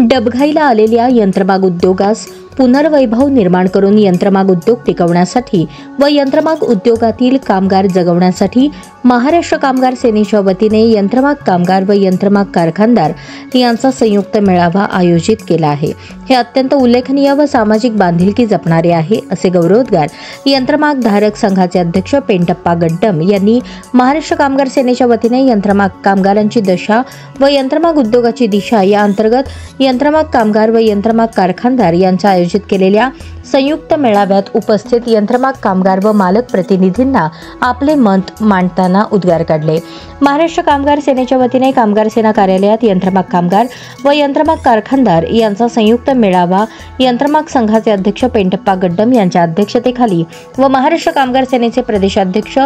डबघाईला आलेल्या यंत्रमाग उद्योगास पुनर्वैभव निर्माण करून यंत्रमाग उद्योग टिकवण्यासाठी व यंत्रमाग उद्योगातील कामगार जगवण्यासाठी महाराष्ट्र कामगार सेनेच्या वतीने यंत्रमाग कामगार व यंत्रमाग कारखानदार यांचा संयुक्त मेळावा आयोजित केला आहे। हे अत्यंत उल्लेखनीय व सामाजिक बांधिलकी जपणारे आहे, असे गौरवोद्गार यंत्रमाग धारक संघाचे अध्यक्ष पेंटप्पा गड्डम यांनी महाराष्ट्र कामगार सेनेच्या वतीने यंत्रमाग कामगारांची दशा व यंत्रमाग उद्योगाची दिशा या अंतर्गत यंत्रमाग कामगार व यंत्रमाग कारखानदार यांच्या आयोजित केलेल्या संयुक्त मेळाव्यात उपस्थित यंत्रमाग कामगार व मालक प्रतिनिधींना आपले मत मांडताना उद्गार काढले। महाराष्ट्र कामगार सेनेच्या वतीने कामगार सेना कार्यालयात यंत्रमाग कामगार व यंत्रमाग कारखानदार यांचा संयुक्त मेळावा यंत्रमाग संघाचे अध्यक्ष पेंटप्पा गड्डम यांच्या अध्यक्षतेखाली व महाराष्ट्र कामगार सेनेचे प्रदेशाध्यक्ष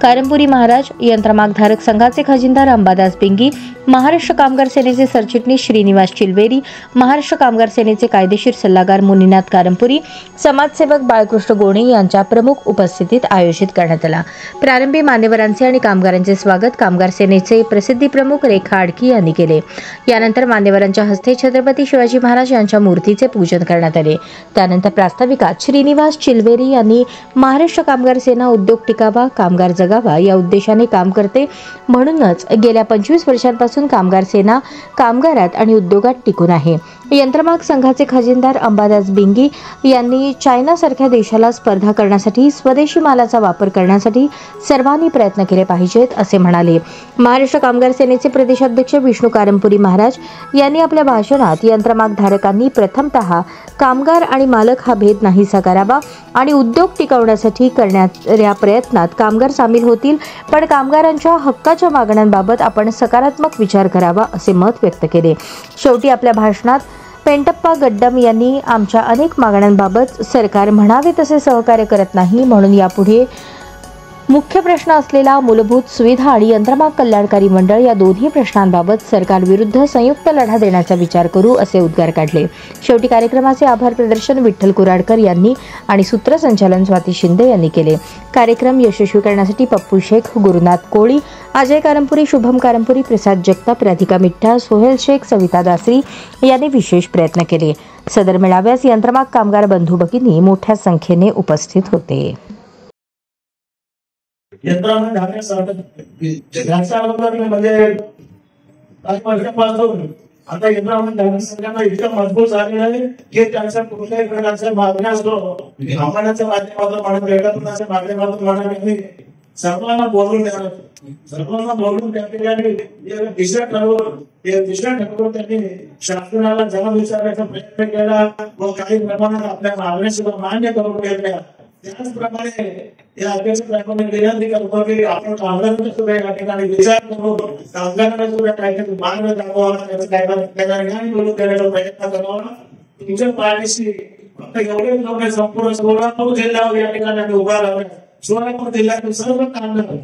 कारंपुरी महाराज, यंत्रमाग धारक संघाचे खजिनदार अंबादास बिंगी, महाराष्ट्र कामगार सेनेचे सरचिटणीस श्रीनिवास चिलवेरी, महाराष्ट्र कामगार सेनेचे कायदेशीर सल्लागार मुनीनाथ कारंपुरी, समाजसेवक बाळकृष्ण गोणे यांच्या प्रमुख उपस्थितीत आयोजित करण्यात आला। प्रारंभी मान्यवरांचे आणि कामगारांचे स्वागत कामगार सेनेचे प्रसिद्धी प्रमुख रेखा आडकी यांनी केले। यानंतर मान्यवरांच्या हस्ते छत्रपती शिवाजी महाराज यांच्या मूर्तीचे पूजन करण्यात आले। त्यानंतर प्रास्ताविकात श्रीनिवास चिलवेरी यांनी महाराष्ट्र कामगार सेना उद्योग टिकावा, कामगार जगावा या उद्देशाने काम करते, म्हणूनच गेल्या 25 वर्षांपासून कामगार सेना कामगारात आणि उद्योगात टिकून आहे। यंत्रमाग संघाचे खजिनदार अंबादास बिंगी यांनी चायनासारख्या देशाला स्पर्धा करण्यासाठी स्वदेशी मालाचा वापर करण्यासाठी सर्वांनी प्रयत्न केले पाहिजेत, असे म्हणाले। महाराष्ट्र कामगार सेनेचे प्रदेशाध्यक्ष विष्णू कारंपुरी महाराज यांनी आपल्या भाषणात यंत्रमाग धारकांनी प्रथमतः कामगार आणि मालक हा भेद नाहीसा करावा आणि उद्योग टिकवण्यासाठी करण्याच्या प्रयत्नात कामगार सामील होतील, पण कामगारांच्या हक्काच्या मागण्यांबाबत आपण सकारात्मक विचार करावा, असे मत व्यक्त केले। शेवटी आपल्या भाषणात पेंटप्पा गड्डम यांनी आमच्या अनेक मागण्यांबाबत सरकार म्हणावे तसे सहकार्य करत नाही, म्हणून यापुढे मुख्य प्रश्न असलेला मूलभूत सुविधा आणि यंत्रमाग कल्याणकारी मंडळ या दोन्ही प्रश्नांबाबत सरकार विरुद्ध संयुक्त लढा देण्याचा विचार करू, असे उद्गार काढले। शेवटी कार्यक्रमाचे आभार प्रदर्शन विठ्ठल कुराडकर यांनी आणि सूत्रसंचालन स्वाती शिंदे यांनी केले। कार्यक्रम यशस्वी करण्यासाठी पप्पू शेख, गुरुनाथ कोळी, अजय कारंपुरी, शुभम कारंपुरी, प्रसाद जगताप, राधिका मिठ्ठा, सोहेल शेख, सविता दासरी यांनी विशेष प्रयत्न केले। सदर मेळाव्यास यंत्रमाग कामगार बंधू भगिनी मोठ्या संख्येने उपस्थित होते। यंत्रमाग म्हणजे काही वर्षापासून आता यंत्रमाग धारक संघाला इतकं मजबूत झालेलं आहे की त्यांच्या कुठल्याही प्रकारच्या मागण्या असो आव्हानाच्या माध्यमातून म्हणा, एकात्मताच्या माध्यमातून म्हणा, सर्वांना बोलून त्या ठिकाणी दिशा ठरवून त्यांनी शासनाला जबाब विचारण्याचा प्रयत्न केला व काही प्रमाणात आपल्या मागण्या सुद्धा मान्य करून घेतल्या। त्याचप्रमाणे या अध्यक्षांनी विनंती करतो की आपण कामगारांचा सुद्धा या ठिकाणी विचार करू, कामगारांना सुद्धा काहीतरी मार्ग दाखवावा, त्याचा ज्ञान मिळवून देण्याचा प्रयत्न करावा। तुमच्या पाठीशी फक्त एवढेच लोक संपूर्ण 16 जिल्ह्यावर या ठिकाणी उभा राहणार। 16 जिल्ह्यातील सर्व कामगार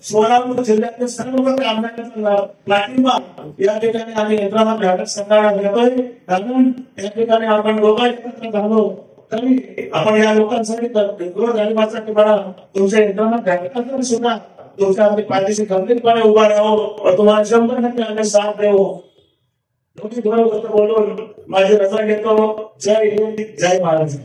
सोलापूर जिल्ह्यातील सर्व कामगारांचा पाठिंबा या ठिकाणी आम्ही यंत्रमाग धारक संघाला देतोय। कारण या ठिकाणी आपण दोघं एकत्र झालो तरी आपण या लोकांसाठी गृहधारकांसाठी म्हणा, तुमच्या यंत्रमाग धारकांसाठी सुद्धा तुमच्या पाठीशी खंबीरपणे उभा राहू, तुम्हाला 100% आम्ही साथ देऊ। बोलून माझी रजा घेतो। जय हिंद, जय महाराज।